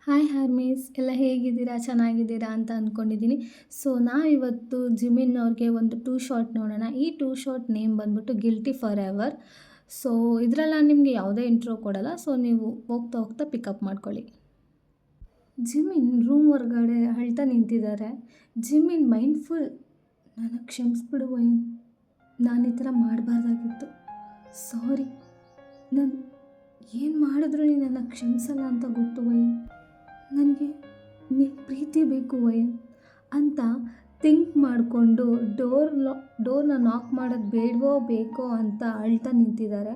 Hi ಹಾರ್ಮೀಸ್ ಎಲ್ಲ ಹೇಗಿದ್ದೀರಾ ಚೆನ್ನಾಗಿದ್ದೀರಾ ಅಂತ ಅಂದ್ಕೊಂಡಿದ್ದೀನಿ. ಸೊ ನಾವಿವತ್ತು ಜಿಮಿನ್ ಅವ್ರಿಗೆ ಒಂದು ಟೂ ಶಾಟ್ ನೋಡೋಣ. ಈ ಟೂ ಶಾಟ್ ನೇಮ್ ಬಂದ್ಬಿಟ್ಟು ಗಿಲ್ಟಿ ಫಾರ್ ಎವರ್. ಸೊ ಇದರಲ್ಲಿ ನಾನು ನಿಮಗೆ ಯಾವುದೇ ಇಂಟ್ರೋ ಕೊಡಲ್ಲ. ಸೊ ನೀವು ಹೋಗ್ತಾ ಹೋಗ್ತಾ ಪಿಕಪ್ ಮಾಡ್ಕೊಳ್ಳಿ. ಜಿಮಿನ್ ರೂಮ್ ಹೊರಗಡೆ ಅಳ್ತಾ ನಿಂತಿದ್ದಾರೆ. ಜಿಮಿನ್ ಮೈಂಡ್ಫುಲ್, ನನಗೆ ಕ್ಷಮಿಸ್ಬಿಡು ವೈನ್, ನಾನು ಈ ಥರ ಮಾಡಬಾರ್ದಾಗಿತ್ತು, ಸಾರಿ, ನಾನು ಏನು ಮಾಡಿದ್ರು ನೀನು ನನ್ನ ಕ್ಷಮಿಸಲ್ಲ ಅಂತ ಗೊತ್ತು ವೈನ್, ನನಗೆ ನಿನ್ನ ಪ್ರೀತಿ ಬೇಕು ವೈನ್ ಅಂತ ಥಿಂಕ್ ಮಾಡಿಕೊಂಡು ಡೋರ್ನ ನಾಕ್ ಮಾಡೋದು ಬೇಡವೋ ಬೇಕೋ ಅಂತ ಅಳ್ತಾ ನಿಂತಿದ್ದಾರೆ.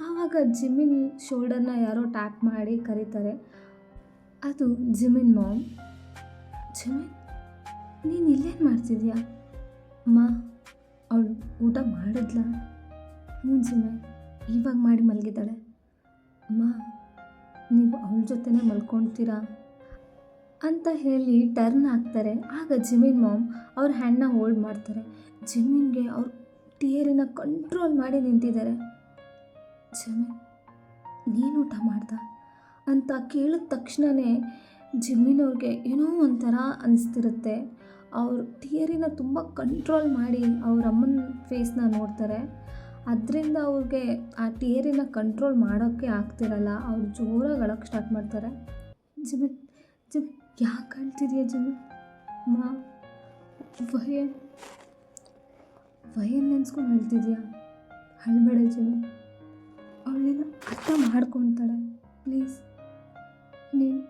ಆವಾಗ ಜಿಮಿನ್ ಶೋಲ್ಡರ್ನ ಯಾರೋ ಟ್ಯಾಪ್ ಮಾಡಿ ಕರೀತಾರೆ. ಅದು ಜಿಮಿನ್ ಮಾಮ್. ಜಿಮಿನ್, ನೀನು ಇಲ್ಲೇನು ಮಾಡ್ತಿದ್ಯಾ? ಅಮ್ಮ, ಅವಳು ಊಟ ಮಾಡಿದ್ಲಾ? ಹ್ಞೂ ಜಿಮಿನ್, ಇವಾಗ ಮಾಡಿ ಮಲಗಿದ್ದಾಳೆ. ಅಮ್ಮ, ನೀವು ಅವಳ ಜೊತೆನೇ ಮಲ್ಕೊಳ್ತೀರಾ ಅಂತ ಹೇಳಿ ಟರ್ನ್ ಹಾಕ್ತಾರೆ. ಆಗ ಜಿಮಿನ್ ಮಾಮ್ ಅವ್ರ ಹ್ಯಾಂಡನ್ನ ಹೋಲ್ಡ್ ಮಾಡ್ತಾರೆ. ಜಿಮಿನ್ಗೆ ಅವ್ರ ಟಿಯರಿನ ಕಂಟ್ರೋಲ್ ಮಾಡಿ ನಿಂತಿದ್ದಾರೆ. ಜಿಮಿನ್, ನೀನು ಊಟ ಮಾಡ್ದ ಅಂತ ಕೇಳಿದ ತಕ್ಷಣವೇ ಜಿಮಿನ್ ಅವ್ರಿಗೆ ಏನೋ ಒಂಥರ ಅನಿಸ್ತಿರುತ್ತೆ. ಅವ್ರ ಟಿಯರಿನ ತುಂಬ ಕಂಟ್ರೋಲ್ ಮಾಡಿ ಅವ್ರ ಅಮ್ಮನ ಫೇಸ್ನ ನೋಡ್ತಾರೆ. ಅದರಿಂದ ಅವ್ರಿಗೆ ಆ ಟಿಯರಿನ ಕಂಟ್ರೋಲ್ ಮಾಡೋಕ್ಕೆ ಆಗ್ತಿರಲ್ಲ. ಅವ್ರು ಜೋರಾಗಿ ಅಳಕ್ಕೆ ಸ್ಟಾರ್ಟ್ ಮಾಡ್ತಾರೆ. ಜಿಮಿನ್, ಜಿಮಿನ್ ಯಾಕೆ ಅಳ್ತಿದ್ಯಾ ಜಿಮಿನ್? ಮಾ, ವಯನ್ ನೆನ್ಸ್ಕೊಂಡು ಅಳ್ತಿದ್ಯಾ? ಅಳ್ಬೇಡ ಜಿಮಿನ್, ಅವಳೇನ ಅರ್ಥ ಮಾಡ್ಕೊತಾಳೆ. ಪ್ಲೀಸ್, ನೀನು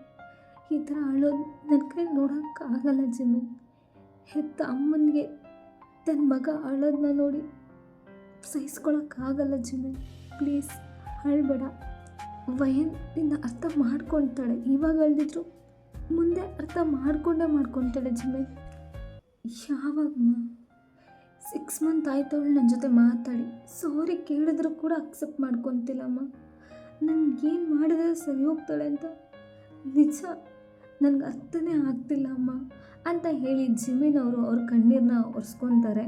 ಈ ಥರ ಅಳೋದು ನನ್ನ ಕೈ ನೋಡೋಕ್ಕಾಗಲ್ಲ ಜಿಮಿನ್. ಹೆತ್ತ ಅಮ್ಮನಿಗೆ ತನ್ನ ಮಗ ಅಳೋದನ್ನ ನೋಡಿ ಸಹಿಸ್ಕೊಳಕ್ಕಾಗಲ್ಲ ಜಿಮಿನ್. ಪ್ಲೀಸ್ ಅಳ್ಬೇಡ. ವಯನ್ ನಿನ್ನ ಅರ್ಥ ಮಾಡ್ಕೊತಾಳೆ. ಇವಾಗ ಅಳ್ದಿದ್ರು ಮುಂದೆ ಅರ್ಥ ಮಾಡ್ಕೊತಾಳೆ ಜಿಮಿನ್. ಯಾವಾಗಮ್ಮ? 6 ಮಂತ್ ಆಯ್ತು ಅವಳು ನನ್ನ ಜೊತೆ ಮಾತಾಡಿ. ಸಾರಿ ಕೇಳಿದ್ರು ಕೂಡ ಅಕ್ಸೆಪ್ಟ್ ಮಾಡ್ಕೊತಿಲ್ಲಮ್ಮ. ನನಗೇನು ಮಾಡಿದ್ರೆ ಸರಿ ಹೋಗ್ತಾಳೆ ಅಂತ ನಿಜ ನನಗೆ ಅರ್ಥನೇ ಆಗ್ತಿಲ್ಲ ಅಮ್ಮ ಅಂತ ಹೇಳಿ ಜಿಮಿನ್ ಅವರು ಅವ್ರ ಕಣ್ಣೀರನ್ನ ಒರೆಸ್ಕೊತಾರೆ.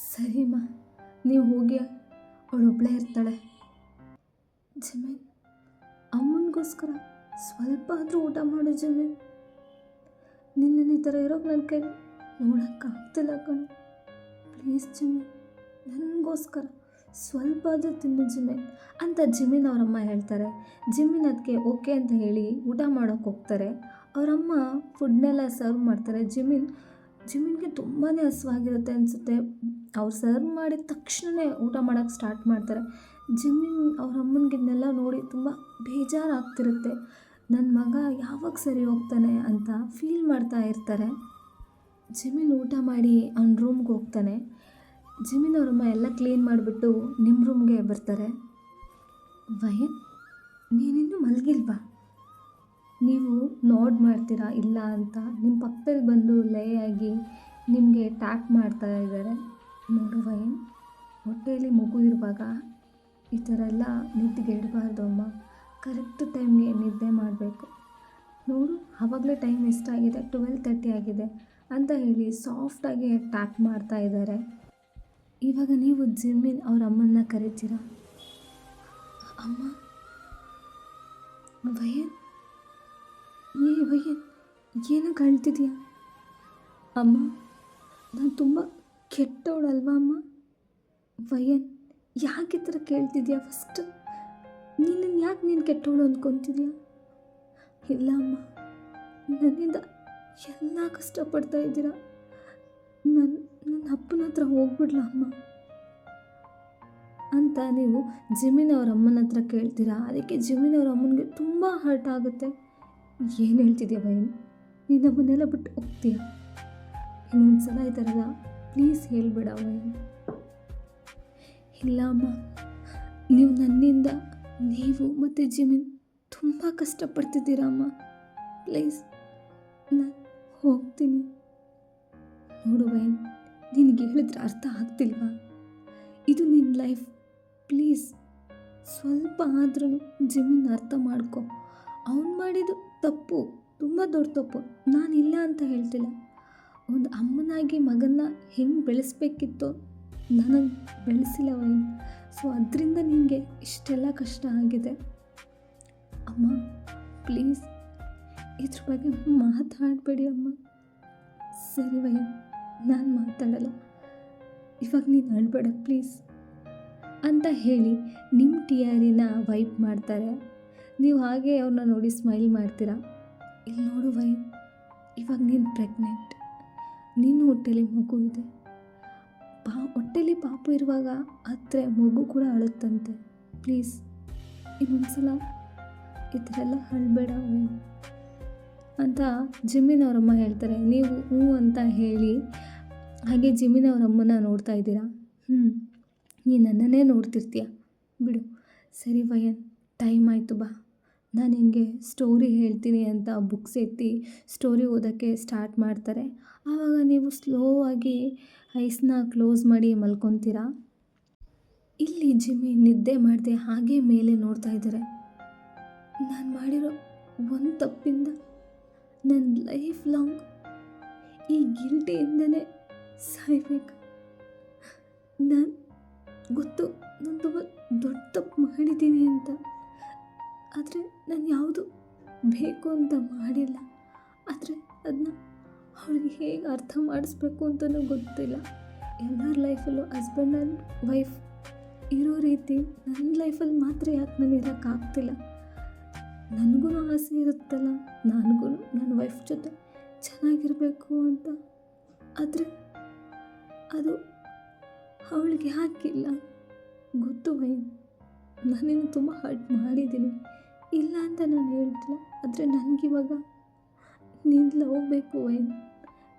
ಸರಿಮ್ಮ, ನೀವು ಹೋಗಿ, ಅವಳೊಬ್ಬಳೇ ಇರ್ತಾಳೆ. ಜಿಮಿನ್, ಅಮ್ಮನಿಗೋಸ್ಕರ ಸ್ವಲ್ಪ ಆದರೂ ಊಟ ಮಾಡು ಜಿಮಿನ್. ನಿನ್ನ ಈ ಥರ ಇರೋಕೆ ನನ್ನ ಕೈ ನೋಡೋಕ್ಕಾಗ್ತಿಲ್ಲ ಕಣು. ಪ್ಲೀಸ್ ಜಿಮಿನ್, ನನಗೋಸ್ಕರ ಸ್ವಲ್ಪ ಆದರೂ ತಿನ್ನು ಜಿಮಿನ್ ಅಂತ ಜಿಮಿನ್ ಅವರಮ್ಮ ಹೇಳ್ತಾರೆ. ಜಿಮಿನ್ ಅದಕ್ಕೆ ಓಕೆ ಅಂತ ಹೇಳಿ ಊಟ ಮಾಡೋಕ್ಕೆ ಹೋಗ್ತಾರೆ. ಅವರಮ್ಮ ಫುಡ್ನೆಲ್ಲ ಸರ್ವ್ ಮಾಡ್ತಾರೆ. ಜಿಮಿನ್ಗೆ ತುಂಬಾ ಹಸಿವಾಗಿರುತ್ತೆ ಅನಿಸುತ್ತೆ. ಅವ್ರು ಸರ್ವ್ ಮಾಡಿದ ತಕ್ಷಣವೇ ಊಟ ಮಾಡೋಕ್ಕೆ ಸ್ಟಾರ್ಟ್ ಮಾಡ್ತಾರೆ. ಜಿಮಿನ್ ಅವ್ರ ಅಮ್ಮನಿಗಿನ್ನೆಲ್ಲ ನೋಡಿ ತುಂಬ ಬೇಜಾರಾಗ್ತಿರುತ್ತೆ. ನನ್ನ ಮಗ ಯಾವಾಗ ಸರಿ ಹೋಗ್ತಾನೆ ಅಂತ ಫೀಲ್ ಮಾಡ್ತಾ ಇರ್ತಾರೆ. ಜಿಮಿನ್ ಊಟ ಮಾಡಿ ಅವ್ನ ರೂಮ್ಗೆ ಹೋಗ್ತಾನೆ. ಜಿಮಿನ್ ಅವರಮ್ಮ ಎಲ್ಲ ಕ್ಲೀನ್ ಮಾಡಿಬಿಟ್ಟು ನಿಮ್ಮ ರೂಮ್ಗೆ ಬರ್ತಾರೆ. ವಯನ್, ನೀನಿನ್ನೂ ಮಲಗಿಲ್ವಾ? ನೀವು ನೋಡ್ ಮಾಡ್ತೀರಾ ಇಲ್ಲ ಅಂತ ನಿಮ್ಮ ಪಕ್ಕದಲ್ಲಿ ಬಂದು ಲೇ ಆಗಿ ನಿಮಗೆ ಟ್ಯಾಪ್ ಮಾಡ್ತಾ ಇದ್ದಾರೆ. ನೋಡು ವಯನ್, ಹೊಟ್ಟೆಯಲ್ಲಿ ಮಗು ಇರುವಾಗ ಈ ಥರ ಎಲ್ಲ ನಿದ್ದೆಗೆಡಬಾರ್ದು ಅಮ್ಮ. ಕರೆಕ್ಟ್ ಟೈಮ್ಗೆ ನಿದ್ದೆ ಮಾಡಬೇಕು. ನೋಡು, ಆವಾಗಲೇ ಟೈಮ್ ಎಷ್ಟಾಗಿದೆ, 12:30 ಆಗಿದೆ ಅಂತ ಹೇಳಿ ಸಾಫ್ಟಾಗಿ ಟ್ಯಾಪ್ ಮಾಡ್ತಾ ಇದ್ದಾರೆ. ಇವಾಗ ನೀವು ಜಿಮಿನ್ ಅವ್ರ ಅಮ್ಮನ್ನ ಕರಿತೀರಾ? ಅಮ್ಮ. ವಯನ್, ವಯನ್ ಏನಕ್ಕೆ ಅಳ್ತಿದ್ಯಾ? ಅಮ್ಮ, ನಾನು ತುಂಬ ಕೆಟ್ಟವಳಲ್ವಾ ಅಮ್ಮ? ವಯನ್, ಯಾಕೆ ಈ ಥರ ಕೇಳ್ತಿದ್ಯಾ? ಫಸ್ಟ್ ನೀನು ಯಾಕೆ ನೀನು ಕೆಟ್ಟವಳು ಅಂದ್ಕೊತಿದ್ಯಾ? ಇಲ್ಲ ಅಮ್ಮ, ನನ್ನಿಂದ ಎಲ್ಲ ಕಷ್ಟಪಡ್ತಾ ಇದ್ದೀರಾ. ನನ್ನ ಅಪ್ಪನ ಹತ್ರ ಹೋಗ್ಬಿಡ್ಲಾ ಅಮ್ಮ ಅಂತ ನೀವು ಜಿಮಿನ್ ಅವ್ರ ಅಮ್ಮನ ಹತ್ರ ಕೇಳ್ತೀರಾ. ಅದಕ್ಕೆ ಜಿಮಿನ್ ಅವ್ರ ಅಮ್ಮನಿಗೆ ತುಂಬ ಹರ್ಟ್ ಆಗುತ್ತೆ. ಏನು ಹೇಳ್ತಿದ್ಯಾ ವಯನ್? ನೀನು ನಮ್ಮನ್ನೆಲ್ಲ ಬಿಟ್ಟು ಹೋಗ್ತೀಯಾ? ಇನ್ನೊಂದು ಸಲ ಈ ಥರದ ಪ್ಲೀಸ್ ಹೇಳ್ಬೇಡ ವಯನ್. ಇಲ್ಲ ಅಮ್ಮ, ನೀವು ನನ್ನಿಂದ ನೀವು ಮತ್ತು ಜಿಮಿನ್ ತುಂಬ ಕಷ್ಟಪಡ್ತಿದ್ದೀರಾ ಅಮ್ಮ. ಪ್ಲೀಸ್, ನಾನು ಹೋಗ್ತೀನಿ. ನೋಡು ವಯನ್, ನಿನಗೆ ಹೇಳಿದ್ರೆ ಅರ್ಥ ಆಗ್ತಿಲ್ವಾ? ಇದು ನಿನ್ನ ಲೈಫ್. ಪ್ಲೀಸ್ ಸ್ವಲ್ಪ ಆದ್ರೂ ಜಿಮಿನ್ ಅರ್ಥ ಮಾಡ್ಕೊ. ಅವನು ಮಾಡಿದ್ದು ತಪ್ಪು, ತುಂಬ ದೊಡ್ಡ ತಪ್ಪು. ನಾನಿಲ್ಲ ಅಂತ ಹೇಳ್ತಿಲ್ಲ. ಒಂದು ಅಮ್ಮನಾಗಿ ಮಗನ್ನ ಹೆಂಗೆ ಬೆಳೆಸ್ಬೇಕಿತ್ತು ನನಗೆ ಬೆಳೆಸಿಲ್ಲ ವಯನ್. ಸೊ ಅದರಿಂದ ನಿನಗೆ ಇಷ್ಟೆಲ್ಲ ಕಷ್ಟ ಆಗಿದೆ. ಅಮ್ಮ ಪ್ಲೀಸ್ ಇದ್ರ ಬಗ್ಗೆ ಮಾತಾಡಬೇಡಿ ಅಮ್ಮ. ಸರಿ ವಯನ್, ನಾನು ಮಾತಾಡಲ್ಲ. ಇವಾಗ ನೀನು ಅಳ್ಬೇಡ ಪ್ಲೀಸ್ ಅಂತ ಹೇಳಿ ನಿಮ್ಮ ಟಿಯಾರಿನ ವೈಪ್ ಮಾಡ್ತಾರೆ. ನೀವು ಹಾಗೆ ಅವ್ರನ್ನ ನೋಡಿ ಸ್ಮೈಲ್ ಮಾಡ್ತೀರಾ. ಇಲ್ಲಿ ನೋಡು ವಯನ್, ಇವಾಗ ನೀನು ಪ್ರೆಗ್ನೆಂಟ್, ನಿನ್ನ ಹೊಟ್ಟೆಲಿ ಮಗು ಇದೆ. ಹೊಟ್ಟೆಲಿ ಪಾಪು ಇರುವಾಗ ಹತ್ರ ಮಗು ಕೂಡ ಅಳುತ್ತಂತೆ. ಪ್ಲೀಸ್ ಇನ್ನೊಂದ್ಸಲ ಈ ಥರ ಎಲ್ಲ ಅಳ್ಬೇಡ ವಯನ್ ಅಂತ ಜಿಮ್ಮಿನ್ ಅವರಮ್ಮ ಹೇಳ್ತಾರೆ. ನೀವು ಹ್ಞೂ ಅಂತ ಹೇಳಿ ಹಾಗೆ ಜಿಮ್ಮಿನ್ ಅವರಮ್ಮನ ನೋಡ್ತಾ ಇದ್ದೀರಾ. ನೀ ನನ್ನನ್ನೇ ನೋಡ್ತಿರ್ತೀಯ ಬಿಡು. ಸರಿ ವಯನ್, ಟೈಮ್ ಆಯಿತು, ಬಾ ನಾನು ನಿನಗೆ ಸ್ಟೋರಿ ಹೇಳ್ತೀನಿ ಅಂತ ಬುಕ್ಸ್ ಎತ್ತಿ ಸ್ಟೋರಿ ಓದೋಕ್ಕೆ ಸ್ಟಾರ್ಟ್ ಮಾಡ್ತಾರೆ. ಆವಾಗ ನೀವು ಸ್ಲೋ ಆಗಿ ಐಸ್ನ ಕ್ಲೋಸ್ ಮಾಡಿ ಮಲ್ಕೊತೀರಾ. ಇಲ್ಲಿ ಜಿಮ್ಮಿ ನಿದ್ದೆ ಮಾಡದೆ ಹಾಗೆ ಮೇಲೆ ನೋಡ್ತಾ ಇದ್ದಾರೆ. ನಾನು ಮಾಡಿರೋ ಒಂದು ತಪ್ಪಿಂದ ನನ್ನ ಲೈಫ್ ಲಾಂಗ್ ಈ ಗಿಲ್ಟಿಯಿಂದನೇ ಸಾಯ್ಬೇಕು. ನಾನು ಗೊತ್ತು ನಾನು ತುಂಬ ದೊಡ್ಡ ತಪ್ಪು ಮಾಡಿದ್ದೀನಿ ಅಂತ, ಆದರೆ ನಾನು ಯಾವುದು ಬೇಕು ಅಂತ ಮಾಡಿಲ್ಲ. ಆದರೆ ಅದನ್ನ ಅವಳಿಗೆ ಹೇಗೆ ಅರ್ಥ ಮಾಡಿಸ್ಬೇಕು ಅಂತಲೂ ಗೊತ್ತಿಲ್ಲ. ಎಲ್ಲರ ಲೈಫಲ್ಲೂ ಹಸ್ಬೆಂಡ್ ಆ್ಯಂಡ್ ವೈಫ್ ಇರೋ ರೀತಿ ನನ್ನ ಲೈಫಲ್ಲಿ ಮಾತ್ರ ಯಾಕೆ ನಾನು ಇರೋಕ್ಕಾಗ್ತಿಲ್ಲ. ನನಗೂ ಆಸೆ ಇರುತ್ತಲ್ಲ, ನನಗೂ ನನ್ನ ವೈಫ್ ಜೊತೆ ಚೆನ್ನಾಗಿರಬೇಕು ಅಂತ. ಆದರೆ ಅದು ಅವಳಿಗೆ ಹಾಕಿಲ್ಲ. ಗೊತ್ತು ವಯನ್, ನಾನಿನ್ನು ತುಂಬ ಹರ್ಟ್ ಮಾಡಿದ್ದೀನಿ, ಇಲ್ಲ ಅಂತ ನಾನು ಹೇಳ್ತಿಲ್ಲ. ಆದರೆ ನನಗಿವಾಗ ನಿನ್ನ ಲವ್ ಬೇಕು ವಯನ್.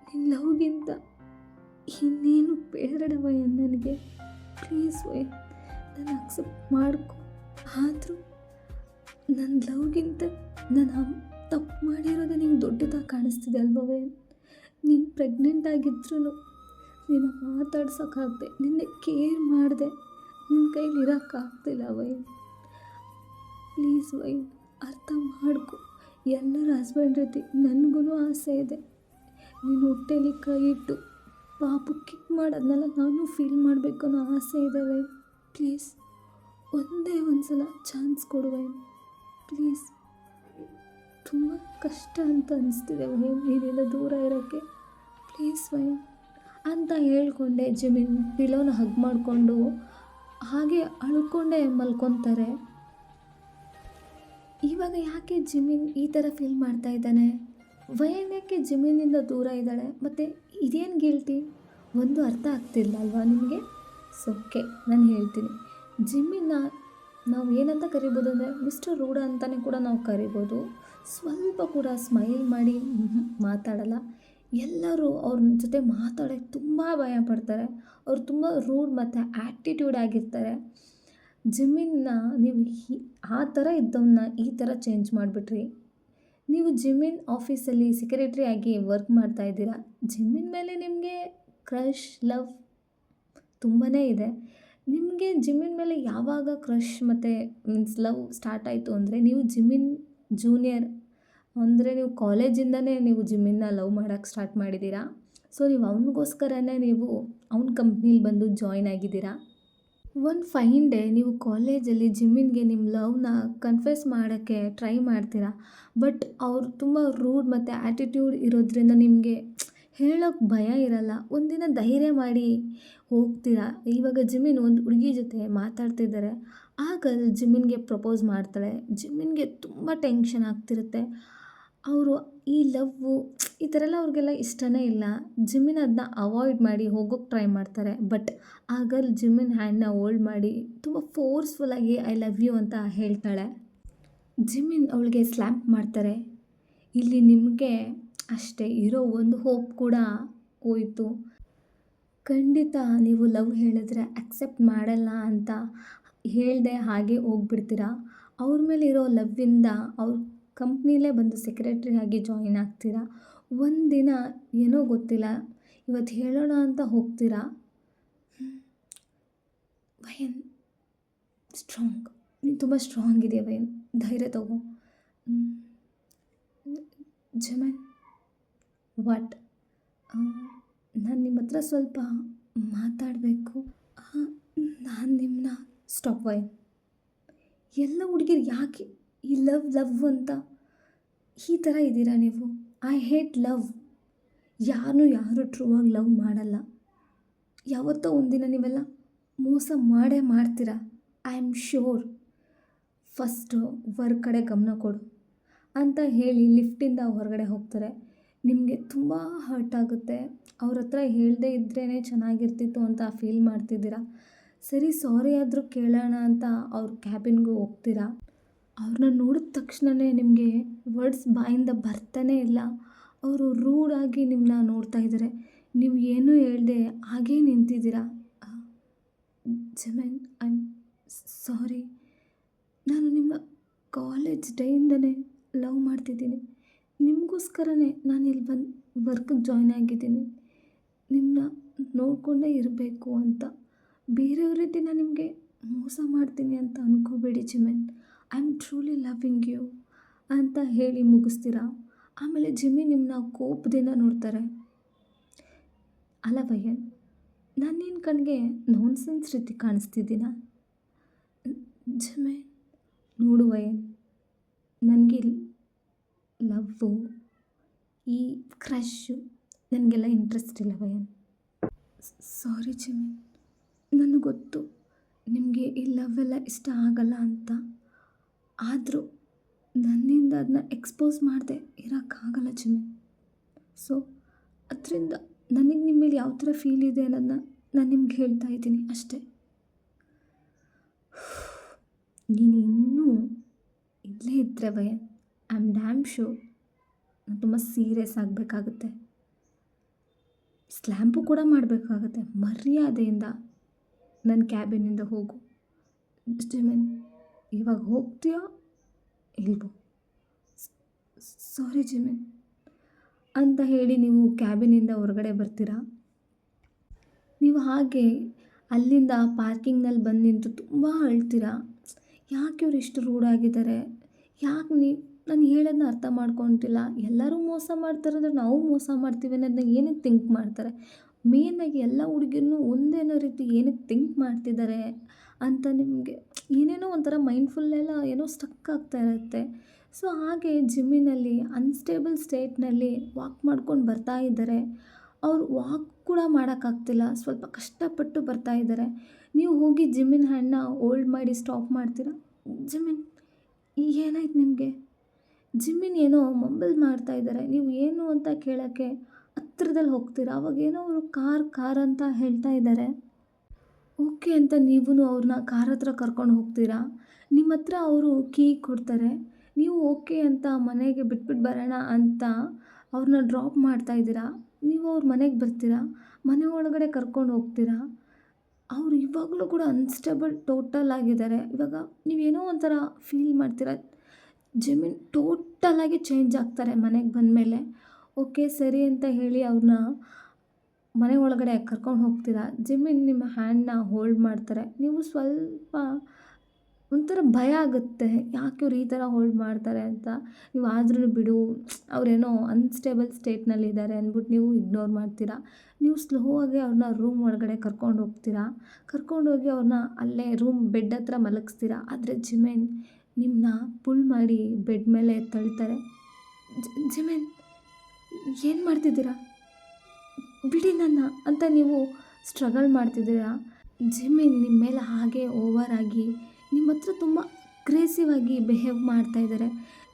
ನಿನ್ನ ಲವ್ಗಿಂತ ಇನ್ನೇನು ಬೇಡ ವಯನ್ ನನಗೆ. ಪ್ಲೀಸ್ ವಯನ್, ನಾನು ಅಕ್ಸೆಪ್ಟ್ ಮಾಡ್ಕೊ. ಆದರೂ ನನ್ನ ಲವ್ಗಿಂತ ನಾನು ತಪ್ಪು ಮಾಡಿರೋದೇ ನಿಂಗೆ ದೊಡ್ಡದಾಗಿ ಕಾಣಿಸ್ತಿದೆ ಅಲ್ವಾ ವಯನ್. ನೀನು ಪ್ರೆಗ್ನೆಂಟ್ ಆಗಿದ್ರೂ ನೀನು ಮಾತಾಡ್ಸೋಕ್ಕಾಗದೆ, ನಿನ್ನೆ ಕೇರ್ ಮಾಡಿದೆ, ನಿನ್ನ ಕೈಲಿ ಇರೋಕ್ಕಾಗ್ತಿಲ್ಲ ವಯನ್. ಪ್ಲೀಸ್ ವಯನ್, ಅರ್ಥ ಮಾಡ್ಕೊ. ಎಲ್ಲರ ಹಸ್ಬೆಂಡ್ ರೀತಿ ನನಗೂ ಆಸೆ ಇದೆ. ನೀನು ಹೊಟ್ಟೆಲಿ ಕೈ ಇಟ್ಟು ಪಾಪು ಕಿಕ್ ಮಾಡೋದನ್ನೆಲ್ಲ ನಾನು ಫೀಲ್ ಮಾಡಬೇಕು ಅನ್ನೋ ಆಸೆ ಇದೆ ವಯನ್. ಪ್ಲೀಸ್ ಒಂದೇ ಒಂದು ಸಲ ಚಾನ್ಸ್ ಕೊಡು ವಯನ್ ಪ್ಲೀಸ್. ತುಂಬ ಕಷ್ಟ ಅಂತ ಅನಿಸ್ತಿದೆ ವಯನ್ ನೀನೆಲ್ಲ ದೂರ ಇರೋಕ್ಕೆ. ಪ್ಲೀಸ್ ವಯನ್ ಅಂತ ಹೇಳ್ಕೊಂಡೆ ಜಿಮಿನ್ ಪಿಲೋನ ಹಗ್ ಮಾಡಿಕೊಂಡು ಹಾಗೆ ಅಳ್ಕೊಂಡೇ ಮಲ್ಕೊತಾರೆ. ಇವಾಗ ಯಾಕೆ ಜಿಮಿನ್ ಈ ಥರ ಫೀಲ್ ಮಾಡ್ತಾ ಇದ್ದಾನೆ? ವಯನ್ ಯಾಕೆ ಜಿಮಿನ್ನಿಂದ ದೂರ ಇದ್ದಾಳೆ? ಮತ್ತು ಇದೇನು ಗಿಲ್ಟಿ ಒಂದು ಅರ್ಥ ಆಗ್ತಿಲ್ಲ ಅಲ್ವಾ ನಿಮಗೆ? ಓಕೆ, ನಾನು ಹೇಳ್ತೀನಿ. ಜಿಮ್ಮಿನ ನಾವು ಏನಂತ ಕರಿಬೋದು ಅಂದರೆ ಮಿಸ್ಟರ್ ರೂಢ ಅಂತಲೇ ಕೂಡ ನಾವು ಕರಿಬೋದು. ಸ್ವಲ್ಪ ಕೂಡ ಸ್ಮೈಲ್ ಮಾಡಿ ಮಾತಾಡಲ್ಲ. ಎಲ್ಲರೂ ಅವ್ರ ಜೊತೆ ಮಾತಾಡೋಕ್ಕೆ ತುಂಬ ಭಯ ಪಡ್ತಾರೆ. ಅವ್ರು ತುಂಬ ರೂಡ್ ಮತ್ತು ಆ್ಯಟಿಟ್ಯೂಡ್ ಆಗಿರ್ತಾರೆ. ಜಿಮ್ಮಿನ್ನ ನೀವು ಆ ಥರ ಇದ್ದವನ್ನ ಈ ಥರ ಚೇಂಜ್ ಮಾಡಿಬಿಟ್ರಿ. ನೀವು ಜಿಮ್ಮಿನ್ ಆಫೀಸಲ್ಲಿ ಸೆಕ್ರೆಟ್ರಿ ಆಗಿ ವರ್ಕ್ ಮಾಡ್ತಾ ಇದ್ದೀರಾ. ಜಿಮ್ಮಿನ್ ಮೇಲೆ ನಿಮಗೆ ಕ್ರಶ್, ಲವ್ ತುಂಬಾ ಇದೆ. ನಿಮಗೆ ಜಿಮ್ಮಿನ್ ಮೇಲೆ ಯಾವಾಗ ಕ್ರಶ್ ಮತ್ತು ಮೀನ್ಸ್ ಲವ್ ಸ್ಟಾರ್ಟ್ ಆಯಿತು ಅಂದರೆ ನೀವು ಜಿಮ್ಮಿನ್ ಜೂನಿಯರ್ ಅಂದರೆ ನೀವು ಕಾಲೇಜಿಂದನೇ ನೀವು ಜಿಮ್ಮಿನ್ನ ಲವ್ ಮಾಡೋಕ್ಕೆ ಸ್ಟಾರ್ಟ್ ಮಾಡಿದ್ದೀರಾ. ಸೊ ನೀವು ಅವನಿಗೋಸ್ಕರನೇ ನೀವು ಅವ್ನ ಕಂಪ್ನೀಲಿ ಬಂದು ಜಾಯ್ನ್ ಆಗಿದ್ದೀರಾ. ಒಂದು ಫೈನ್ ಡೇ ನೀವು ಕಾಲೇಜಲ್ಲಿ ಜಿಮ್ಮಿನ್ಗೆ ನಿಮ್ಮ ಲವ್ನ ಕನ್ಫೆಸ್ ಮಾಡೋಕ್ಕೆ ಟ್ರೈ ಮಾಡ್ತೀರಾ. ಬಟ್ ಅವ್ರು ತುಂಬ ರೂಡ್ ಮತ್ತು ಆ್ಯಟಿಟ್ಯೂಡ್ ಇರೋದ್ರಿಂದ ನಿಮಗೆ ಹೇಳೋಕ್ಕೆ ಭಯ ಇರಲ್ಲ. ಒಂದಿನ ಧೈರ್ಯ ಮಾಡಿ ಹೋಗ್ತೀರಾ. ಇವಾಗ ಜಿಮ್ಮಿನ್ ಒಂದು ಹುಡುಗಿ ಜೊತೆ ಮಾತಾಡ್ತಿದ್ದಾರೆ. ಆಗ ಜಿಮ್ಮಿನ್ಗೆ ಪ್ರಪೋಸ್ ಮಾಡ್ತಾಳೆ. ಜಿಮ್ಮಿನ್ಗೆ ತುಂಬ ಟೆನ್ಷನ್ ಆಗ್ತಿರುತ್ತೆ. ಅವರು ಈ ಲವ್ವು ಈ ಥರ ಎಲ್ಲ ಅವ್ರಿಗೆಲ್ಲ ಇಷ್ಟನೇ ಇಲ್ಲ. ಜಿಮ್ಮಿನ್ ಅದನ್ನ ಅವಾಯ್ಡ್ ಮಾಡಿ ಹೋಗೋಕ್ಕೆ ಟ್ರೈ ಮಾಡ್ತಾರೆ. ಬಟ್ ಆ ಗರ್ಲ್ ಜಿಮ್ಮಿನ್ ಹ್ಯಾಂಡನ್ನ ಹೋಲ್ಡ್ ಮಾಡಿ ತುಂಬ ಫೋರ್ಸ್ಫುಲ್ಲಾಗಿ ಐ ಲವ್ ಯು ಅಂತ ಹೇಳ್ತಾಳೆ. ಜಿಮ್ಮಿನ್ ಅವಳಿಗೆ ಸ್ಲ್ಯಾಂಪ್ ಮಾಡ್ತಾರೆ. ಇಲ್ಲಿ ನಿಮಗೆ ಅಷ್ಟೇ ಇರೋ ಒಂದು ಹೋಪ್ ಕೂಡ ಹೋಯಿತು. ಖಂಡಿತ ನೀವು ಲವ್ ಹೇಳಿದ್ರೆ ಅಕ್ಸೆಪ್ಟ್ ಮಾಡಲ್ಲ ಅಂತ ಹೇಳ್ದೆ ಹಾಗೆ ಹೋಗ್ಬಿಡ್ತೀರಾ. ಅವ್ರ ಮೇಲೆ ಇರೋ ಲವ್ವಿಂದ ಅವ್ರ ಕಂಪ್ನಿಲೇ ಬಂದು ಸೆಕ್ರೆಟ್ರಿ ಆಗಿ ಜಾಯಿನ್ ಆಗ್ತೀರಾ. ಒಂದಿನ ಏನೋ ಗೊತ್ತಿಲ್ಲ ಇವತ್ತು ಹೇಳೋಣ ಅಂತ ಹೋಗ್ತೀರಾ. ವಯನ್ ಸ್ಟ್ರಾಂಗ್, ನೀನು ತುಂಬ ಸ್ಟ್ರಾಂಗ್ ಇದೆಯಾ ವಯನ್, ಧೈರ್ಯ ತಗೋ. ಜಿಮಿನ್ ವಾಟ್, ನಾನು ನಿಮ್ಮ ಹತ್ರ ಸ್ವಲ್ಪ ಮಾತಾಡಬೇಕು. ನಾನು ನಿಮ್ಮನ್ನ ಸ್ಟಾಪ್ ವಯನ್. ಎಲ್ಲ ಹುಡುಗಿರು ಯಾಕೆ ಈ ಲವ್ ಲವ್ ಅಂತ ಈ ಥರ ಇದ್ದೀರಾ ನೀವು. I hate love. ಯಾರು ಟ್ರೂ ಆಗಿ ಲವ್ ಮಾಡಲ್ಲ. ಯಾವತ್ತೋ ಒಂದಿನ ನೀವೆಲ್ಲ ಮೋಸ ಮಾಡೇ ಮಾಡ್ತೀರಾ. I am sure. First work ಕಡೆ ಗಮನ ಕೊಡು ಅಂತ ಹೇಳಿ ಲಿಫ್ಟಿಂದ ಹೊರಗಡೆ ಹೋಗ್ತಾರೆ. ನಿಮಗೆ ತುಂಬ ಹರ್ಟ್ ಆಗುತ್ತೆ. ಅವ್ರ ಹತ್ರ ಹೇಳದೇ ಇದ್ರೇ ಚೆನ್ನಾಗಿರ್ತಿತ್ತು ಅಂತ ಫೀಲ್ ಮಾಡ್ತಿದ್ದೀರಾ. ಸರಿ ಸಾರಿ ಆದರೂ ಕೇಳೋಣ ಅಂತ ಅವ್ರ ಕ್ಯಾಬಿನ್ಗೂ ಹೋಗ್ತೀರಾ. ಅವ್ರನ್ನ ನೋಡಿದ ತಕ್ಷಣವೇ ನಿಮಗೆ ವರ್ಡ್ಸ್ ಬಾಯಿಂದ ಬರ್ತಾನೇ ಇಲ್ಲ. ಅವರು ರೂಡಾಗಿ ನಿಮ್ಮನ್ನ ನೋಡ್ತಾ ಇದ್ದಾರೆ. ನೀವು ಏನೂ ಹೇಳ್ದೆ ಹಾಗೇ ನಿಂತಿದ್ದೀರಾ. ಜಿಮಿನ್, ಐ ಆಮ್ ಸಾರಿ. ನಾನು ನಿಮ್ಮನ್ನ ಕಾಲೇಜ್ ಡೇಯಿಂದನೇ ಲವ್ ಮಾಡ್ತಿದ್ದೀನಿ. ನಿಮಗೋಸ್ಕರನೇ ನಾನು ಇಲ್ಲಿ ಬಂದು ವರ್ಕಿಗೆ ಜಾಯ್ನ್ ಆಗಿದ್ದೀನಿ. ನಿಮ್ಮನ್ನ ನೋಡಿಕೊಂಡೇ ಇರಬೇಕು ಅಂತ. ಬೇರೆಯವ್ರ ರೀತಿ ನಾನು ನಿಮಗೆ ಮೋಸ ಮಾಡ್ತೀನಿ ಅಂತ ಅಂದ್ಕೋಬೇಡಿ Jimin. I am truly loving you ಅಂತ ಹೇಳಿ ಮುಗಿಸ್ತೀರಾ. ಆಮೇಲೆ ಜಿಮ್ಮಿ ನಿಮ್ಮನ್ನ ಕೋಪದಿಂದ ನೋಡ್ತಾರೆ. ಅಲ್ಲ ವಯನ್, ನಾನು ನಿನ್ನ ಕಣ್ಣಿಗೆ ನಾನ್ಸೆನ್ಸ್ ರೀತಿ ಕಾಣಿಸ್ತಿದ್ದೀನ? ಜಿಮ್ಮಿ ನೋಡು ವಯನ್, ನನಗೆ ಲವ್ವು, ಈ ಕ್ರಶ್ಶು ನನಗೆಲ್ಲ ಇಂಟ್ರೆಸ್ಟ್ ಇಲ್ಲ ವಯನ್. ಸಾರಿ ಜಿಮ್ಮಿ, ನನಗೆ ಗೊತ್ತು ನಿಮಗೆ ಈ ಲವ್ ಎಲ್ಲ ಇಷ್ಟ ಆಗಲ್ಲ ಅಂತ. ಆದರೂ ನನ್ನಿಂದ ಅದನ್ನ ಎಕ್ಸ್ಪೋಸ್ ಮಾಡದೆ ಇರೋಕ್ಕಾಗಲ್ಲ ಜಿಮ್ಮಿ. ಸೊ ಅದರಿಂದ ನನಗೆ ನಿಮ್ಮ ಮೇಲೆ ಯಾವ ಥರ ಫೀಲ್ ಇದೆ ಅನ್ನೋದನ್ನ ನಾನು ನಿಮ್ಗೆ ಹೇಳ್ತಾ ಇದ್ದೀನಿ ಅಷ್ಟೇ. ನೀನು ಇನ್ನೂ ಇಲ್ಲೇ ಇದ್ದರೆ ವಯನ್, ಐ ಆಮ್ ಡ್ಯಾಮ್ ಶೂರ್ ನಾನು ತುಂಬ ಸೀರಿಯಸ್ ಆಗಬೇಕಾಗುತ್ತೆ. ಸ್ಲ್ಯಾಂಪು ಕೂಡ ಮಾಡಬೇಕಾಗತ್ತೆ. ಮರ್ಯಾದೆಯಿಂದ ನನ್ನ ಕ್ಯಾಬಿನಿಂದ ಹೋಗು ಜಿಮಿನ್. ಇವಾಗ ಹೋಗ್ತೀಯಾ ಇಲ್ವೋ? ಸಾರಿ ಜಿಮಿನ್ ಅಂತ ಹೇಳಿ ನೀವು ಕ್ಯಾಬಿನಿಂದ ಹೊರಗಡೆ ಬರ್ತೀರಾ. ನೀವು ಹಾಗೆ ಅಲ್ಲಿಂದ ಪಾರ್ಕಿಂಗ್ನಲ್ಲಿ ಬಂದು ನಿಂತು ತುಂಬ ಅಳ್ತೀರಾ. ಯಾಕೆ ಇವ್ರು ಇಷ್ಟು ರೂಢಾಗಿದ್ದಾರೆ? ಯಾಕೆ ನಾನು ಹೇಳೋದನ್ನ ಅರ್ಥ ಮಾಡ್ಕೊತಿಲ್ಲ? ಎಲ್ಲರೂ ಮೋಸ ಮಾಡ್ತಾರಂದ್ರೆ ನಾವು ಮೋಸ ಮಾಡ್ತೀವಿ ಅನ್ನೋದನ್ನ ಏನಕ್ಕೆ ಥಿಂಕ್ ಮಾಡ್ತಾರೆ? ಮೇಯ್ನಾಗಿ ಎಲ್ಲ ಹುಡುಗಿರನ್ನು ಒಂದೇನೋ ರೀತಿ ಏನಕ್ಕೆ ಥಿಂಕ್ ಮಾಡ್ತಿದ್ದಾರೆ ಅಂತ ನಿಮಗೆ ಏನೇನೋ ಒಂಥರ ಮೈಂಡ್ಫುಲ್ಲೆಲ್ಲ ಏನೋ ಸ್ಟಕ್ ಆಗ್ತಾ ಇರುತ್ತೆ. ಸೊ ಹಾಗೆ ಜಿಮ್ಮಿನಲ್ಲಿ ಅನ್ಸ್ಟೇಬಲ್ ಸ್ಟೇಟ್ನಲ್ಲಿ ವಾಕ್ ಮಾಡ್ಕೊಂಡು ಬರ್ತಾ ಇದ್ದಾರೆ. ಅವ್ರು ವಾಕ್ ಕೂಡ ಮಾಡೋಕ್ಕಾಗ್ತಿಲ್ಲ, ಸ್ವಲ್ಪ ಕಷ್ಟಪಟ್ಟು ಬರ್ತಾ ಇದ್ದಾರೆ. ನೀವು ಹೋಗಿ ಜಿಮ್ಮಿನ ಹ್ಯಾಂಡನ್ನ ಹೋಲ್ಡ್ ಮಾಡಿ ಸ್ಟಾಪ್ ಮಾಡ್ತೀರಾ. ಜಿಮ್ಮಿನ್, ಏನಾಯ್ತು ನಿಮಗೆ? ಜಿಮ್ಮಿನ್ ಏನೋ ಮಂಬಲ್ ಮಾಡ್ತಾ ಇದ್ದಾರೆ. ನೀವು ಏನು ಅಂತ ಕೇಳೋಕ್ಕೆ ಹತ್ರದಲ್ಲಿ ಹೋಗ್ತೀರಾ. ಅವಾಗೇನೋ ಅವರು ಕಾರ್ ಅಂತ ಹೇಳ್ತಾ ಇದ್ದಾರೆ. ಓಕೆ ಅಂತ ನೀವೂ ಅವ್ರನ್ನ ಕಾರ್ ಹತ್ರ ಕರ್ಕೊಂಡು ಹೋಗ್ತೀರಾ. ನಿಮ್ಮ ಹತ್ರ ಅವರು ಕೀ ಕೊಡ್ತಾರೆ. ನೀವು ಓಕೆ ಅಂತ ಮನೆಗೆ ಬಿಟ್ಬಿಟ್ಟು ಬರೋಣ ಅಂತ ಅವ್ರನ್ನ ಡ್ರಾಪ್ ಮಾಡ್ತಾ ಇದ್ದೀರಾ. ನೀವು ಅವ್ರ ಮನೆಗೆ ಬರ್ತೀರಾ. ಮನೆ ಒಳಗಡೆ ಕರ್ಕೊಂಡು ಹೋಗ್ತೀರಾ. ಅವರು ಇವಾಗಲೂ ಕೂಡ ಅನ್ಸ್ಟೇಬಲ್ ಟೋಟಲ್ ಆಗಿದ್ದಾರೆ. ಇವಾಗ ನೀವೇನೋ ಒಂಥರ ಫೀಲ್ ಮಾಡ್ತೀರಾ. ಜಿಮಿನ್ ಟೋಟಲಾಗಿ ಚೇಂಜ್ ಆಗ್ತಾರೆ ಮನೆಗೆ ಬಂದಮೇಲೆ. ಓಕೆ ಸರಿ ಅಂತ ಹೇಳಿ ಅವ್ರನ್ನ ಮನೆ ಒಳಗಡೆ ಕರ್ಕೊಂಡು ಹೋಗ್ತೀರಾ. ಜಿಮಿನ್ ನಿಮ್ಮ ಹ್ಯಾಂಡನ್ನ ಹೋಲ್ಡ್ ಮಾಡ್ತಾರೆ. ನೀವು ಸ್ವಲ್ಪ ಒಂಥರ ಭಯ ಆಗುತ್ತೆ, ಯಾಕೆ ಇವ್ರು ಈ ಥರ ಹೋಲ್ಡ್ ಮಾಡ್ತಾರೆ ಅಂತ. ನೀವು ಆದ್ರೂ ಬಿಡು, ಅವರೇನೋ ಅನ್ಸ್ಟೇಬಲ್ ಸ್ಟೇಟ್ನಲ್ಲಿದ್ದಾರೆ ಅಂದ್ಬಿಟ್ಟು ನೀವು ಇಗ್ನೋರ್ ಮಾಡ್ತೀರಾ. ನೀವು ಸ್ಲೋ ಆಗಿ ಅವ್ರನ್ನ ರೂಮ್ ಒಳಗಡೆ ಕರ್ಕೊಂಡು ಹೋಗ್ತೀರಾ. ಕರ್ಕೊಂಡೋಗಿ ಅವ್ರನ್ನ ಅಲ್ಲೇ ಬೆಡ್ ಹತ್ರ ಮಲಗಿಸ್ತೀರಾ. ಆದರೆ ಜಿಮಿನ್ ನಿಮ್ಮನ್ನ ಪುಲ್ ಮಾಡಿ ಬೆಡ್ ಮೇಲೆ ತಳ್ತಾರೆ. ಜಿಮಿನ್ ಏನು ಮಾಡ್ತಿದ್ದೀರಾ? ಬಿಡಿ ನನ್ನ ಅಂತ ನೀವು ಸ್ಟ್ರಗಲ್ ಮಾಡ್ತಿದ್ದೀರಾ. ಜಿಮಿನ್ ನಿಮ್ಮ ಮೇಲೆ ಹಾಗೆ ಓವರ್ ಆಗಿ ನಿಮ್ಮ ಹತ್ರ ತುಂಬ ಅಗ್ರೆಸಿವ್ ಆಗಿ ಬಿಹೇವ್ ಮಾಡ್ತಾಯಿದ್ದಾರೆ.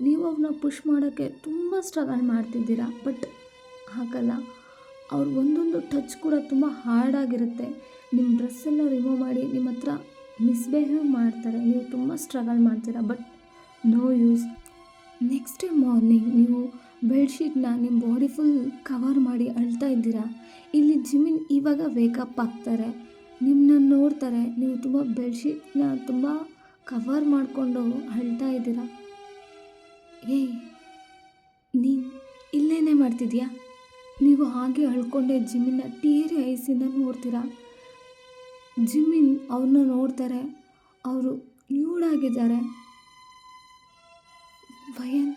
ನೀವು ಅವ್ರನ್ನ ಪುಷ್ ಮಾಡೋಕ್ಕೆ ತುಂಬ ಸ್ಟ್ರಗಲ್ ಮಾಡ್ತಿದ್ದೀರಾ. ಬಟ್ ಹಾಗಲ್ಲ, ಅವ್ರ ಒಂದೊಂದು ಟಚ್ ಕೂಡ ತುಂಬ ಹಾರ್ಡಾಗಿರುತ್ತೆ. ನಿಮ್ಮ ಡ್ರೆಸ್ಸೆಲ್ಲ ರಿಮೂವ್ ಮಾಡಿ ನಿಮ್ಮ ಹತ್ರ ಮಿಸ್ಬಿಹೇವ್ ಮಾಡ್ತಾರೆ. ನೀವು ತುಂಬ ಸ್ಟ್ರಗಲ್ ಮಾಡ್ತೀರಾ. But no use. Next day morning ನೀವು ಬೆಡ್ಶೀಟ್ನ ನಿಮ್ಮ ಬಾಡಿ ಫುಲ್ ಕವರ್ ಮಾಡಿ ಅಳ್ತಾ ಇದ್ದೀರಾ. ಇಲ್ಲಿ ಜಿಮಿನ್ ಇವಾಗ ವೇಕಪ್ ಆಗ್ತಾರೆ. ನಿಮ್ಮನ್ನ ನೋಡ್ತಾರೆ. ನೀವು ತುಂಬ ಬೆಡ್ಶೀಟ್ನ ತುಂಬ ಕವರ್ ಮಾಡಿಕೊಂಡು ಅಳ್ತಾ ಇದ್ದೀರಾ. ಏಯ್, ನೀನು ಇಲ್ಲೇನೇ ಮಾಡ್ತಿದ್ಯಾ? ನೀವು ಹಾಗೆ ಅಳ್ಕೊಂಡೆ ಜಿಮಿನ್ನ ಟೀರಿ ಐಸಿಂದ ನೋಡ್ತೀರಾ. ಜಿಮಿನ್ ಅವ್ರನ್ನ ನೋಡ್ತಾರೆ. ಅವರು ನ್ಯೂಡಾಗಿದ್ದಾರೆ. ವಯನ್,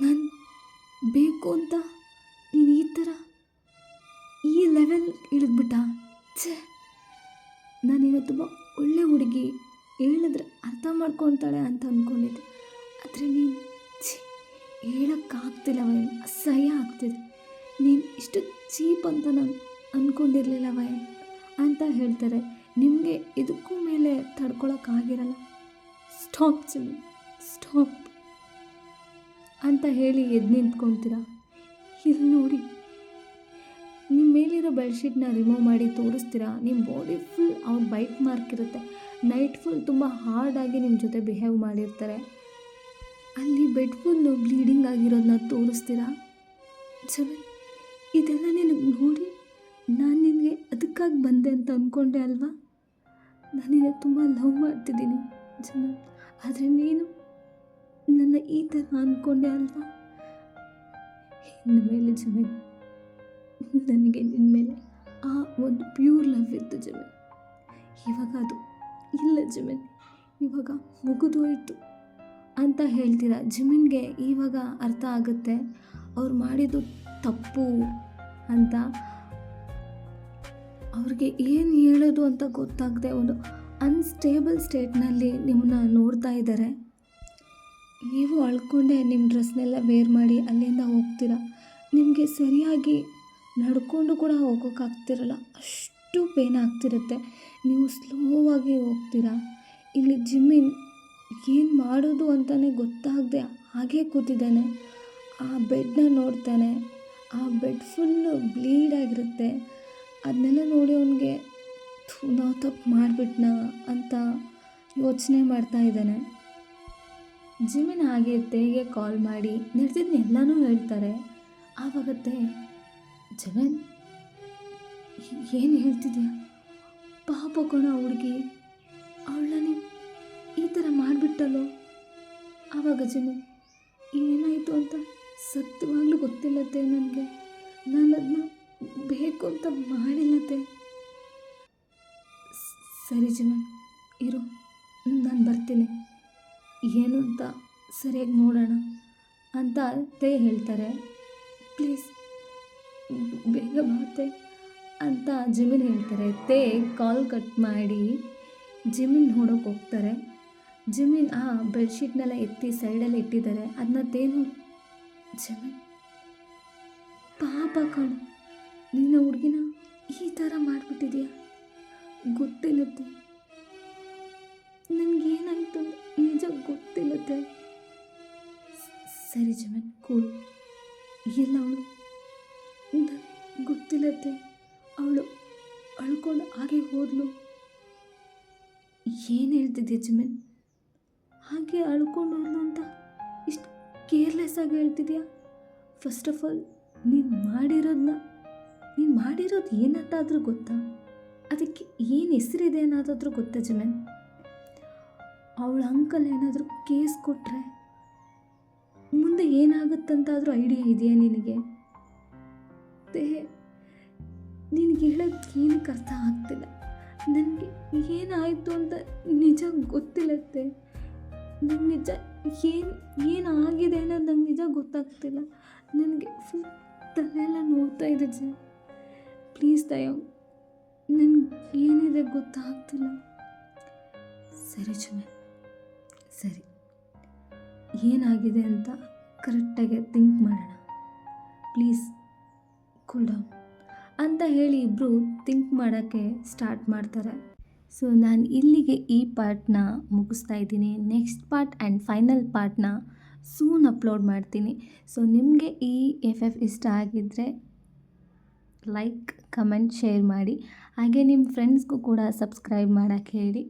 ನಾನು ಬೇಕು ಅಂತ ನೀನು ಈ ಥರ ಈ ಲೆವೆಲ್ ಇಳಿದ್ಬಿಟ್ಟ. ಛೇ, ನಾನಿನ್ನು ತುಂಬ ಒಳ್ಳೆ ಹುಡುಗಿ, ಹೇಳಿದ್ರೆ ಅರ್ಥ ಮಾಡ್ಕೊತಾಳೆ ಅಂತ ಅಂದ್ಕೊಂಡಿದ್ದೆ. ಆದರೆ ನೀನು ಹೇಳೋಕ್ಕಾಗ್ತಿಲ್ಲ ವಯನ್, ಅಸಹ್ಯ ಆಗ್ತಿದೆ. ನೀನು ಇಷ್ಟು ಚೀಪ್ ಅಂತ ನಾನು ಅಂದ್ಕೊಂಡಿರಲಿಲ್ಲ ವಯನ್ ಅಂತ ಹೇಳ್ತಾರೆ. ನಿಮಗೆ ಇದಕ್ಕೂ ಮೇಲೆ ತಡ್ಕೊಳಕ್ಕಾಗಿರಲ್ಲ. ಸ್ಟಾಪ್ ಜಿಮಿನ್, ಸ್ಟಾಪ್ ಅಂತ ಹೇಳಿ ಎದ್ದು ನಿಂತ್ಕೊತೀರಾ. ಇಲ್ಲಿ ನೋಡಿ, ನಿಮ್ಮ ಮೇಲಿರೋ ಬೆಡ್ಶೀಟ್ನ ರಿಮೂವ್ ಮಾಡಿ ತೋರಿಸ್ತೀರಾ. ನಿಮ್ಮ ಬಾಡಿ ಫುಲ್ ಅವ್ರ ಬೈಟ್ ಮಾರ್ಕ್ ಇರುತ್ತೆ. ನೈಟ್ ಫುಲ್ ತುಂಬ ಹಾರ್ಡಾಗಿ ನಿಮ್ಮ ಜೊತೆ ಬಿಹೇವ್ ಮಾಡಿರ್ತಾರೆ. ಅಲ್ಲಿ ಬೆಡ್ ಫುಲ್ಲು ಬ್ಲೀಡಿಂಗ್ ಆಗಿರೋದನ್ನ ತೋರಿಸ್ತೀರಾ. ಜಿಮಿನ್, ಇದೆಲ್ಲ ನಿನಗೆ ನೋಡಿ ನಾನು ನಿನಗೆ ಅದಕ್ಕಾಗಿ ಬಂದೆ ಅಂತ ಅಂದ್ಕೊಂಡೆ ಅಲ್ವಾ. ನಾನಿನ್ನ ತುಂಬ ಲವ್ ಮಾಡ್ತಿದ್ದೀನಿ ಜಿಮಿನ್, ಆದರೆ ನೀನು ನನ್ನ ಈ ಥರ ಅಂದ್ಕೊಂಡೆ ಅಲ್ವಾ. ಇನ್ನು ಮೇಲೆ ಜಿಮಿನ್, ನನಗೆ ನಿನ್ನ ಮೇಲೆ ಆ ಒಂದು ಪ್ಯೂರ್ ಲವ್ ಇತ್ತು ಜಿಮಿನ್. ಇವಾಗ ಅದು ಇಲ್ಲ ಜಿಮಿನ್, ಇವಾಗ ಮುಗಿದೋಯ್ತು ಅಂತ ಹೇಳ್ತೀರಾ. ಜಿಮಿನ್ಗೆ ಇವಾಗ ಅರ್ಥ ಆಗುತ್ತೆ ಅವ್ರು ಮಾಡಿದ್ದು ತಪ್ಪು ಅಂತ. ಅವ್ರಿಗೆ ಏನು ಹೇಳೋದು ಅಂತ ಗೊತ್ತಾಗದೆ ಒಂದು ಅನ್ಸ್ಟೇಬಲ್ ಸ್ಟೇಟ್ನಲ್ಲಿ ನಿಮ್ಮನ್ನ ನೋಡ್ತಾ ಇದ್ದಾರೆ. ನೀವು ಅಳ್ಕೊಂಡೆ ನಿಮ್ಮ ಡ್ರೆಸ್ನೆಲ್ಲ ವೇರ್ ಮಾಡಿ ಅಲ್ಲಿಂದ ಹೋಗ್ತೀರಾ. ನಿಮಗೆ ಸರಿಯಾಗಿ ನಡ್ಕೊಂಡು ಕೂಡ ಹೋಗೋಕ್ಕಾಗ್ತಿರಲ್ಲ, ಅಷ್ಟು ಪೇನ್ ಆಗ್ತಿರುತ್ತೆ. ನೀವು ಸ್ಲೋವಾಗಿ ಹೋಗ್ತೀರಾ. ಇಲ್ಲಿ ಜಿಮಿನ್ ಏನು ಮಾಡೋದು ಅಂತಲೇ ಗೊತ್ತಾಗದೆ ಹಾಗೇ ಕೂತಿದ್ದಾನೆ. ಆ ಬೆಡ್ನ ನೋಡ್ತಾನೆ. ಆ ಬೆಡ್ ಫುಲ್ಲು ಬ್ಲೀಡ್ ಆಗಿರುತ್ತೆ. ಅದನ್ನೆಲ್ಲ ನೋಡಿ ಅವನಿಗೆ ನಾವು ತಪ್ಪು ಮಾಡಿಬಿಟ್ನಾ ಅಂತ ಯೋಚನೆ ಮಾಡ್ತಾ ಇದ್ದಾನೆ. ಜಿಮಿನ್ ಹಾಗೆ ತೇಗೆ ಕಾಲ್ ಮಾಡಿ ನಡೆದಿದ್ದನ್ನೆಲ್ಲನೂ ಹೇಳ್ತಾರೆ. ಆವಾಗತ್ತೆ, ಜಿಮಿನ್ ಏನು ಹೇಳ್ತಿದ್ಯಾ, ಪಾಪ ಕಣ ಹುಡುಗಿ, ಅವಳನ್ನ ನೀನು ಈ ಥರ ಮಾಡಿಬಿಟ್ಟಲ್ಲೋ. ಆವಾಗ ಜಿಮಿನ್, ಏನಾಯಿತು ಅಂತ ಸತ್ಯವಾಗ್ಲೂ ಗೊತ್ತಿಲ್ಲತ್ತೆ ನನಗೆ, ನಾನು ಅದನ್ನ ಬೇಕು ಅಂತ ಮಾಡಿಲ್ಲತ್ತೆ. ಸರಿ ಜಿಮಿನ್, ಇರು, ನಾನು ಬರ್ತೀನಿ, ಏನು ಅಂತ ಸರಿಯಾಗಿ ನೋಡೋಣ ಅಂತ ತೇ ಹೇಳ್ತಾರೆ. ಪ್ಲೀಸ್ ಬೇಗ ಬಾತೆ ಅಂತ ಜಿಮಿನ್ ಹೇಳ್ತಾರೆ. ತೇ ಕಾಲ್ ಕಟ್ ಮಾಡಿ ಜಿಮಿನ್ ನೋಡೋಕೆ ಹೋಗ್ತಾರೆ. ಜಿಮಿನ್ ಆ ಬೆಡ್ಶೀಟ್ನೆಲ್ಲ ಎತ್ತಿ ಸೈಡಲ್ಲಿ ಇಟ್ಟಿದ್ದಾರೆ. ಅದನ್ನ ತೇ ನೋಡಿ, ಜಿಮಿನ್ ಪಾಪ ಕಣು, ನಿನ್ನ ಹುಡುಗಿನ ಈ ಥರ ಮಾಡಿಬಿಟ್ಟಿದ್ಯಾ, ಗೊತ್ತಿಲ್ಲತ್ತೆ, ನನಗೇನಾಯಿತು ಅಂತ ನಿಜ ಗೊತ್ತಿಲ್ಲತ್ತೆ. ಸರಿ ಜಿಮಿನ್, ಕೂಲ್, ಎಲ್ಲ ಅವಳು ಗೊತ್ತಿಲ್ಲತ್ತೆ, ಅವಳು ಅಳ್ಕೊಂಡು ಹಾಗೆ ಹೋದ್ಲು. ಏನು ಹೇಳ್ತಿದ್ಯಾ ಜಿಮಿನ್, ಹಾಗೆ ಅಳ್ಕೊಂಡು ಹೋದ್ಲು ಅಂತ ಇಷ್ಟು ಕೇರ್ಲೆಸ್ ಆಗಿ ಹೇಳ್ತಿದ್ಯಾ. ಫಸ್ಟ್ ಆಫ್ ಆಲ್ ನೀನು ಮಾಡಿರೋದು ಏನಂತಾದರೂ ಗೊತ್ತಾ, ಅದಕ್ಕೆ ಏನು ಹೆಸರಿದೆ ಅನ್ನೋದಾದರೂ ಗೊತ್ತಾ ಜಿಮಿನ್. ಅವಳ ಅಂಕಲ್ ಏನಾದರೂ ಕೇಸ್ ಕೊಟ್ಟರೆ ಮುಂದೆ ಏನಾಗುತ್ತಂತಾದರೂ ಐಡಿಯಾ ಇದೆಯಾ ನಿನಗೆ. ನಿನಗೆ ಹೇಳೋಕ್ಕೆ ಏನಕ್ಕೆ ಅರ್ಥ ಆಗ್ತಿಲ್ಲ. ನನಗೆ ಏನಾಯಿತು ಅಂತ ನಿಜ ಗೊತ್ತಿಲ್ಲತ್ತೆ. ನಂಗೆ ನಿಜ ಏನಾಗಿದೆ ಅನ್ನೋದು ನಂಗೆ ನಿಜ ಗೊತ್ತಾಗ್ತಿಲ್ಲ. ನನಗೆ ಫುಲ್ ತಲೆಯೆಲ್ಲ ನೋಡ್ತಾ ಇದೆ ಪ್ಲೀಸ್ ದಯಾ, ನನಗೆ ಏನಿದೆ ಗೊತ್ತಾಗ್ತಿಲ್ಲ. ಸರಿ ಜಿಮಿನ್, ಸರಿ, ಏನಾಗಿದೆ ಅಂತ ಕರೆಕ್ಟಾಗಿ ಥಿಂಕ್ ಮಾಡೋಣ, ಪ್ಲೀಸ್ ಕೂಲ್ ಡೌನ್ ಅಂತ ಹೇಳಿ ಇಬ್ಬರು ಥಿಂಕ್ ಮಾಡೋಕ್ಕೆ ಸ್ಟಾರ್ಟ್ ಮಾಡ್ತಾರೆ. ಸೊ ನಾನು ಇಲ್ಲಿಗೆ ಈ ಪಾರ್ಟ್ನ ಮುಗಿಸ್ತಾ ಇದ್ದೀನಿ. ನೆಕ್ಸ್ಟ್ ಪಾರ್ಟ್ ಆ್ಯಂಡ್ ಫೈನಲ್ ಪಾರ್ಟ್ನ ಸೂನ್ ಅಪ್ಲೋಡ್ ಮಾಡ್ತೀನಿ. ಸೊ ನಿಮಗೆ ಈ FF ಇಷ್ಟ ಆಗಿದ್ದರೆ ಲೈಕ್, ಕಮೆಂಟ್, ಶೇರ್ ಮಾಡಿ. ಹಾಗೆ ನಿಮ್ಮ ಫ್ರೆಂಡ್ಸ್ಗೂ ಕೂಡ ಸಬ್ಸ್ಕ್ರೈಬ್ ಮಾಡೋಕ್ಕೆ ಹೇಳಿ.